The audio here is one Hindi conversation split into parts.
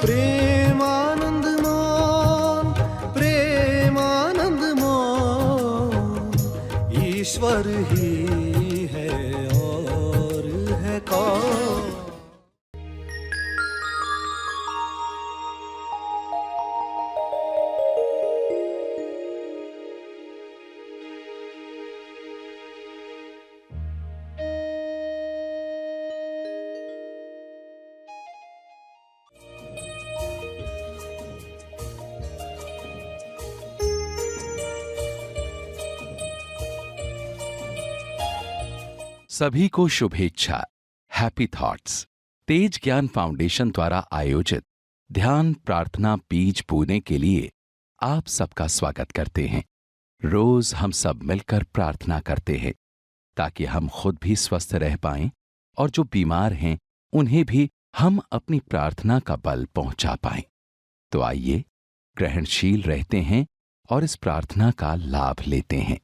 प्रेमानंद मोन, प्रेमानंद मोन, ईश्वर ही है और है कौन। सभी को शुभेच्छा। हैप्पी थॉट्स तेज ज्ञान फाउंडेशन द्वारा आयोजित ध्यान प्रार्थना बीज बोने के लिए आप सबका स्वागत करते हैं। रोज हम सब मिलकर प्रार्थना करते हैं ताकि हम खुद भी स्वस्थ रह पाएं और जो बीमार हैं उन्हें भी हम अपनी प्रार्थना का बल पहुंचा पाएं। तो आइए ग्रहणशील रहते हैं और इस प्रार्थना का लाभ लेते हैं।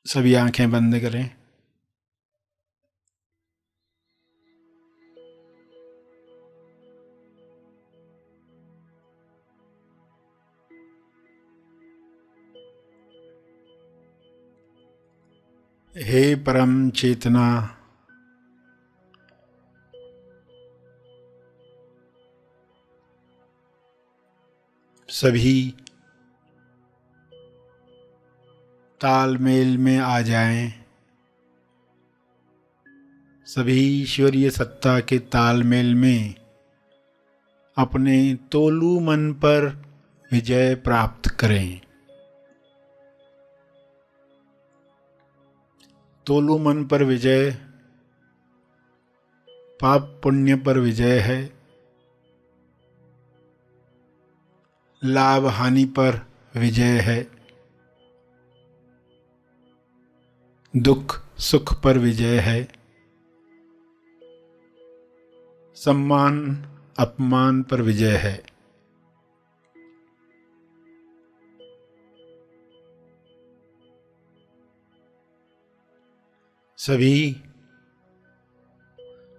सभी आंखें बंद करें। हे परम चेतना, सभी तालमेल में आ जाएं। सभी ईश्वरीय सत्ता के तालमेल में अपने तोलू मन पर विजय प्राप्त करें। तोलू मन पर विजय पाप पुण्य पर विजय है, लाभ हानि पर विजय है, दुख सुख पर विजय है, सम्मान अपमान पर विजय है। सभी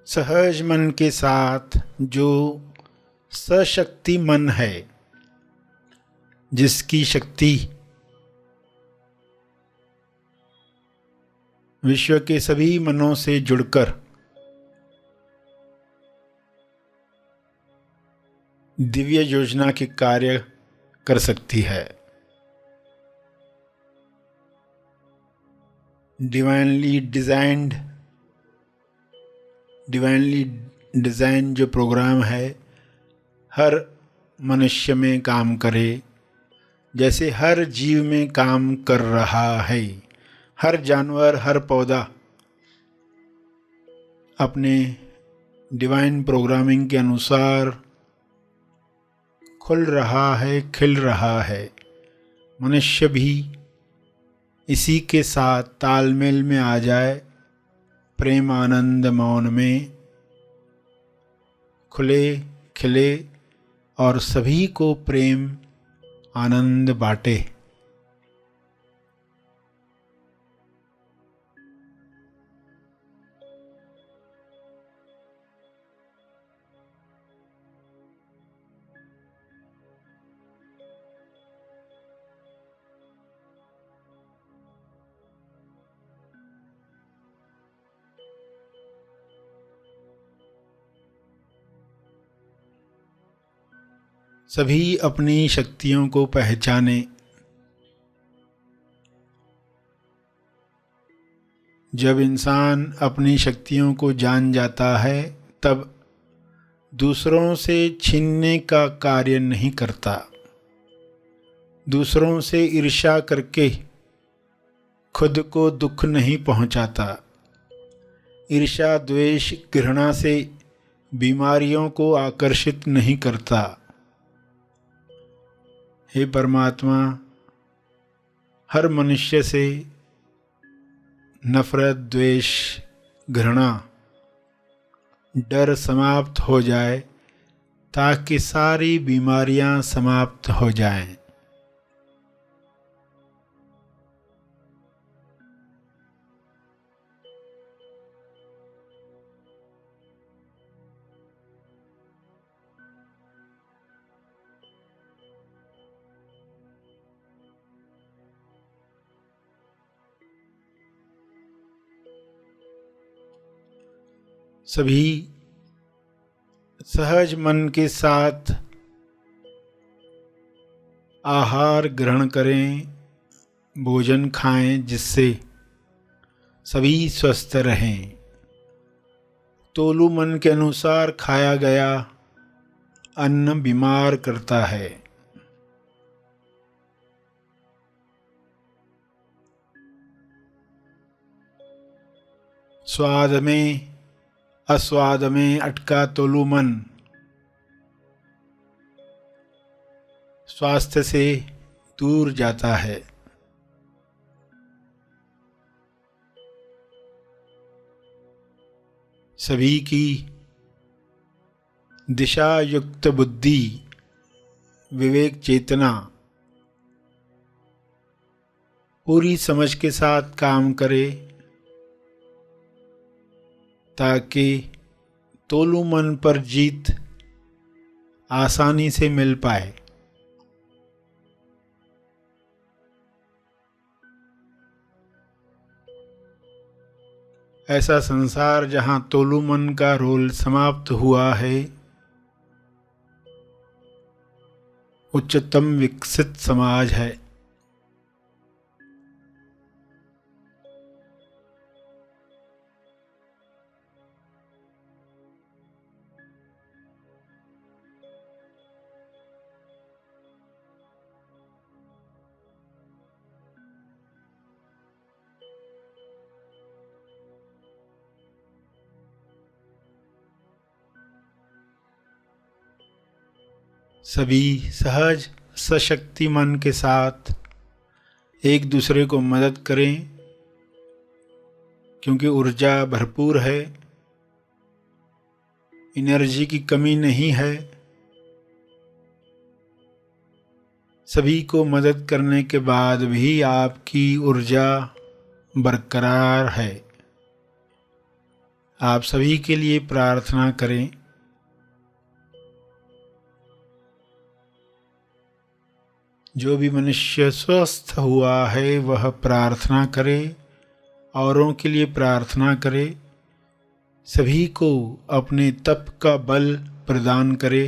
सहज मन के साथ जो सशक्ति मन है, जिसकी शक्ति विश्व के सभी मनों से जुड़कर दिव्य योजना के कार्य कर सकती है। डिवाइनली डिजाइन जो प्रोग्राम है हर मनुष्य में काम करे, जैसे हर जीव में काम कर रहा है। हर जानवर, हर पौधा अपने डिवाइन प्रोग्रामिंग के अनुसार खुल रहा है, खिल रहा है। मनुष्य भी इसी के साथ तालमेल में आ जाए, प्रेम आनंद मौन में खुले खिले और सभी को प्रेम आनंद बांटे। सभी अपनी शक्तियों को पहचाने। जब इंसान अपनी शक्तियों को जान जाता है तब दूसरों से छीनने का कार्य नहीं करता, दूसरों से ईर्ष्या करके खुद को दुख नहीं पहुंचाता। ईर्ष्या द्वेष घृणा से बीमारियों को आकर्षित नहीं करता। हे परमात्मा, हर मनुष्य से नफरत द्वेष घृणा डर समाप्त हो जाए ताकि सारी बीमारियां समाप्त हो जाएं। सभी सहज मन के साथ आहार ग्रहण करें, भोजन खाएं, जिससे सभी स्वस्थ रहें। तोलू मन के अनुसार खाया गया अन्न बीमार करता है। स्वाद में अस्वाद में अटका तोलू मन स्वास्थ्य से दूर जाता है। सभी की दिशा युक्त बुद्धि, विवेक चेतना पूरी समझ के साथ काम करे, ताकि तोलू मन पर जीत आसानी से मिल पाए। ऐसा संसार जहाँ तोलू मन का रोल समाप्त हुआ है, उच्चतम विकसित समाज है। सभी सहज सशक्ति मन के साथ एक दूसरे को मदद करें, क्योंकि ऊर्जा भरपूर है, एनर्जी की कमी नहीं है। सभी को मदद करने के बाद भी आपकी ऊर्जा बरकरार है। आप सभी के लिए प्रार्थना करें। जो भी मनुष्य स्वस्थ हुआ है वह प्रार्थना करे, औरों के लिए प्रार्थना करे, सभी को अपने तप का बल प्रदान करे,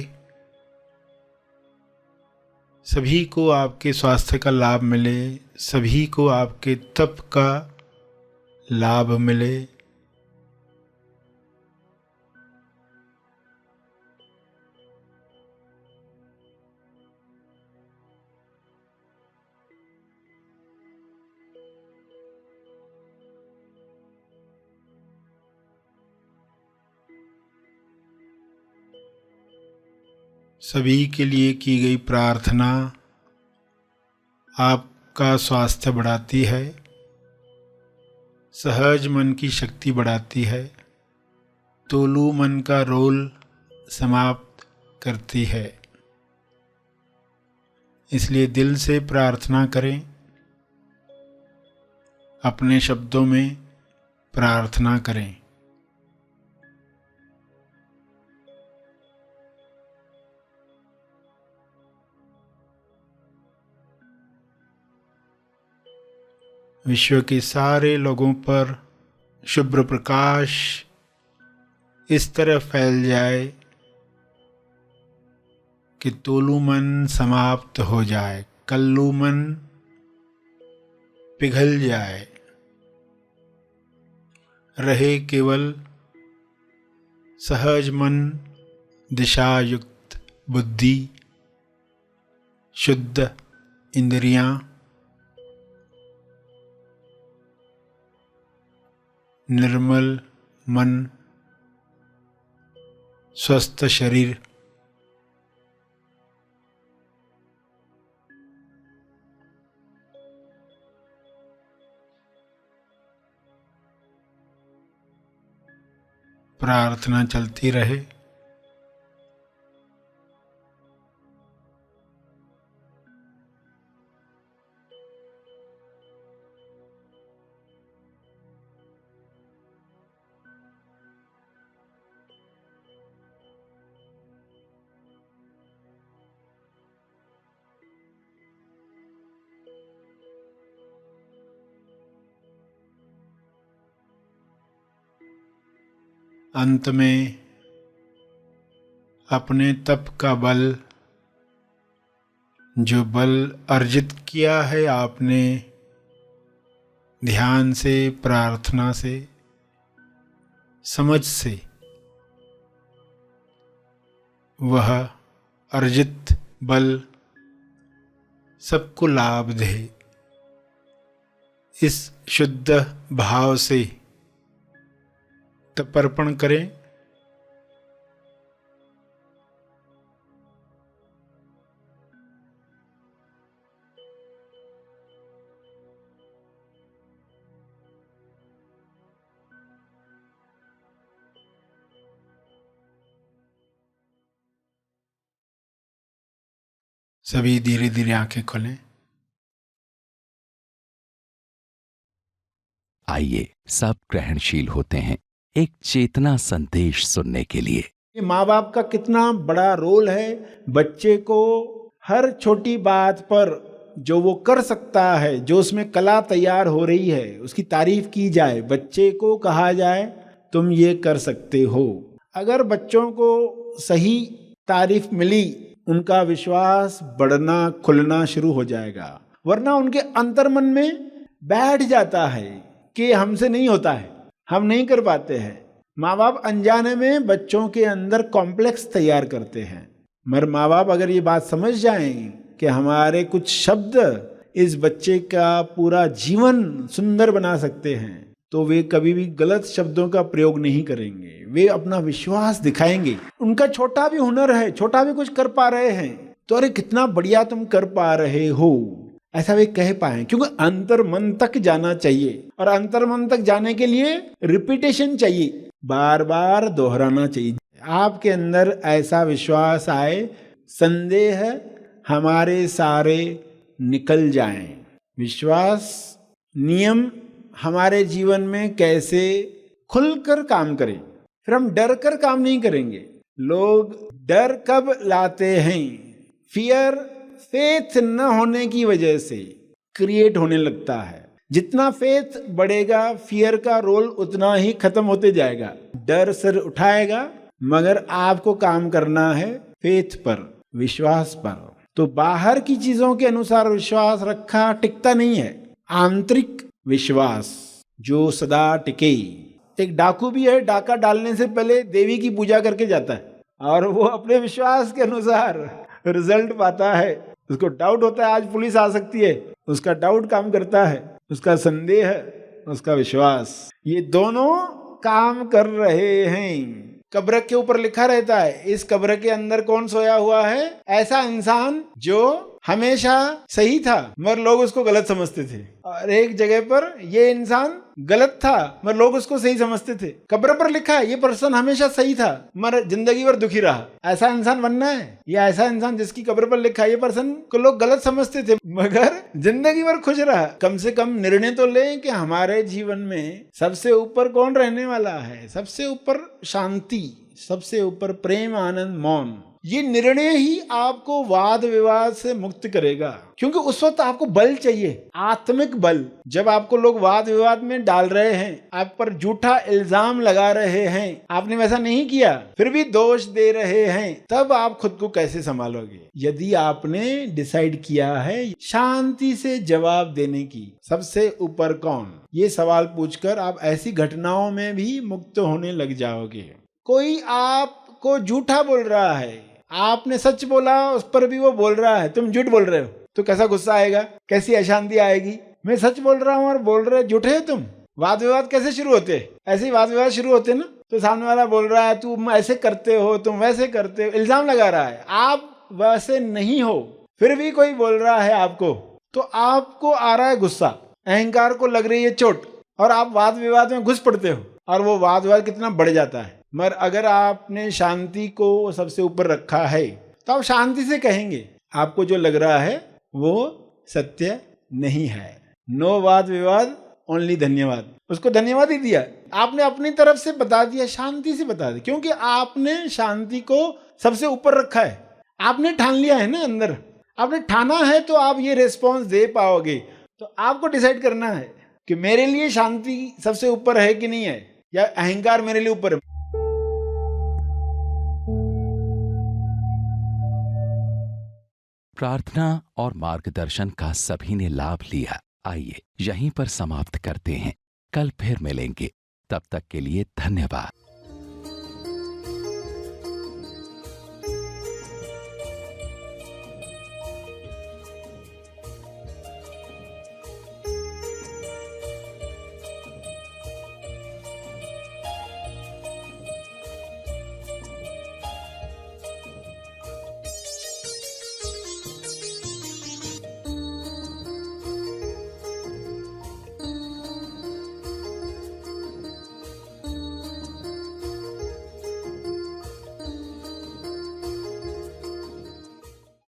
सभी को आपके स्वास्थ्य का लाभ मिले, सभी को आपके तप का लाभ मिले। सभी के लिए की गई प्रार्थना आपका स्वास्थ्य बढ़ाती है, सहज मन की शक्ति बढ़ाती है, तोलू मन का रोल समाप्त करती है। इसलिए दिल से प्रार्थना करें, अपने शब्दों में प्रार्थना करें। विश्व के सारे लोगों पर शुभ्र प्रकाश इस तरह फैल जाए कि तोलू मन समाप्त हो जाए, कल्लू मन पिघल जाए, रहे केवल सहज मन, दिशायुक्त बुद्धि, शुद्ध इंद्रियां, निर्मल मन, स्वस्थ शरीर। प्रार्थना चलती रहे। अंत में अपने तप का बल, जो बल अर्जित किया है आपने ध्यान से, प्रार्थना से, समझ से, वह अर्जित बल सबको लाभ दे। इस शुद्ध भाव से तर्पण करें। सभी धीरे धीरे आंखें खोलें। आइए सब ग्रहणशील होते हैं एक चेतना संदेश सुनने के लिए। ये माँ बाप का कितना बड़ा रोल है। बच्चे को हर छोटी बात पर जो वो कर सकता है, जो उसमें कला तैयार हो रही है, उसकी तारीफ की जाए। बच्चे को कहा जाए तुम ये कर सकते हो। अगर बच्चों को सही तारीफ मिली, उनका विश्वास बढ़ना, खुलना शुरू हो जाएगा। वरना उनके अंतर्मन में बैठ जाता है कि हमसे नहीं होता है, हम नहीं कर पाते हैं। माँ बाप अनजाने में बच्चों के अंदर कॉम्प्लेक्स तैयार करते हैं। मगर माँ बाप अगर ये बात समझ जाएं कि हमारे कुछ शब्द इस बच्चे का पूरा जीवन सुंदर बना सकते हैं, तो वे कभी भी गलत शब्दों का प्रयोग नहीं करेंगे। वे अपना विश्वास दिखाएंगे। उनका छोटा भी हुनर है, छोटा भी कुछ कर पा रहे हैं, तो अरे कितना बढ़िया तुम कर पा रहे हो, ऐसा वे कह पाए। क्योंकि अंतर मन तक जाना चाहिए, और अंतर मन तक जाने के लिए रिपीटेशन चाहिए, बार बार दोहराना चाहिए। आपके अंदर ऐसा विश्वास आए, संदेह हमारे सारे निकल जाएं। विश्वास नियम हमारे जीवन में कैसे खुलकर काम करें। फिर हम डर कर काम नहीं करेंगे। लोग डर कब लाते हैं? फियर फेथ न होने की वजह से क्रिएट होने लगता है। जितना फेथ बढ़ेगा, फियर का रोल उतना ही खत्म होते जाएगा। डर सिर उठाएगा, मगर आपको काम करना है फेथ पर, विश्वास पर। तो बाहर की चीजों के अनुसार विश्वास रखा टिकता नहीं है। आंतरिक विश्वास जो सदा टिके। एक डाकू भी है, डाका डालने से पहले देवी की पूजा करके जाता है, और वो अपने विश्वास के अनुसार रिजल्ट पाता है। उसको डाउट होता है आज पुलिस आ सकती है, उसका डाउट काम करता है, उसका संदेह, उसका विश्वास, ये दोनों काम कर रहे हैं। कब्र के ऊपर लिखा रहता है, इस कब्र के अंदर कौन सोया हुआ है? ऐसा इंसान जो हमेशा सही था मगर लोग उसको गलत समझते थे, और एक जगह पर ये इंसान गलत था मगर लोग उसको सही समझते थे। कब्र पर लिखा है ये पर्सन हमेशा सही था मगर जिंदगी भर दुखी रहा। ऐसा इंसान बनना है, या ऐसा इंसान जिसकी कब्र पर लिखा है ये पर्सन को लोग गलत समझते थे मगर जिंदगी भर खुश रहा। कम से कम निर्णय तो लें कि हमारे जीवन में सबसे ऊपर कौन रहने वाला है? सबसे ऊपर शांति, सबसे ऊपर प्रेम, आनंद, मौन। ये निर्णय ही आपको वाद विवाद से मुक्त करेगा, क्योंकि उस वक्त आपको बल चाहिए, आत्मिक बल। जब आपको लोग वाद विवाद में डाल रहे हैं, आप पर झूठा इल्जाम लगा रहे हैं, आपने वैसा नहीं किया फिर भी दोष दे रहे हैं, तब आप खुद को कैसे संभालोगे? यदि आपने डिसाइड किया है शांति से जवाब देने की, सबसे ऊपर कौन, ये सवाल पूछकर आप ऐसी घटनाओं में भी मुक्त होने लग जाओगे। कोई आपको झूठा बोल रहा है, आपने सच बोला, उस पर भी वो बोल रहा है तुम झूठ बोल रहे हो, तो कैसा गुस्सा आएगा, कैसी अशांति आएगी। मैं सच बोल रहा हूँ और बोल रहे झूठे हो तुम। वाद विवाद कैसे शुरू होते? ऐसे ही वाद विवाद शुरू होते ना। तो सामने वाला बोल रहा है तुम ऐसे करते हो, तुम वैसे करते हो, इल्जाम लगा रहा है, आप वैसे नहीं हो, फिर भी कोई बोल रहा है आपको, तो आपको आ रहा है गुस्सा, अहंकार को लग रही है चोट, और आप वाद विवाद में घुस पड़ते हो, और वो वाद विवाद कितना बढ़ जाता है। मगर अगर आपने शांति को सबसे ऊपर रखा है तो आप शांति से कहेंगे आपको जो लग रहा है वो सत्य नहीं है। नो वाद विवाद, ओनली धन्यवाद। उसको धन्यवाद ही दिया, आपने अपनी तरफ से बता दिया, शांति से बता दिया, क्योंकि आपने शांति को सबसे ऊपर रखा है। आपने ठान लिया है ना, अंदर आपने ठाना है, तो आप ये रिस्पॉन्स दे पाओगे। तो आपको डिसाइड करना है कि मेरे लिए शांति सबसे ऊपर है कि नहीं है, या अहंकार मेरे लिए ऊपर है। प्रार्थना और मार्गदर्शन का सभी ने लाभ लिया। आइए यहीं पर समाप्त करते हैं, कल फिर मिलेंगे। तब तक के लिए धन्यवाद।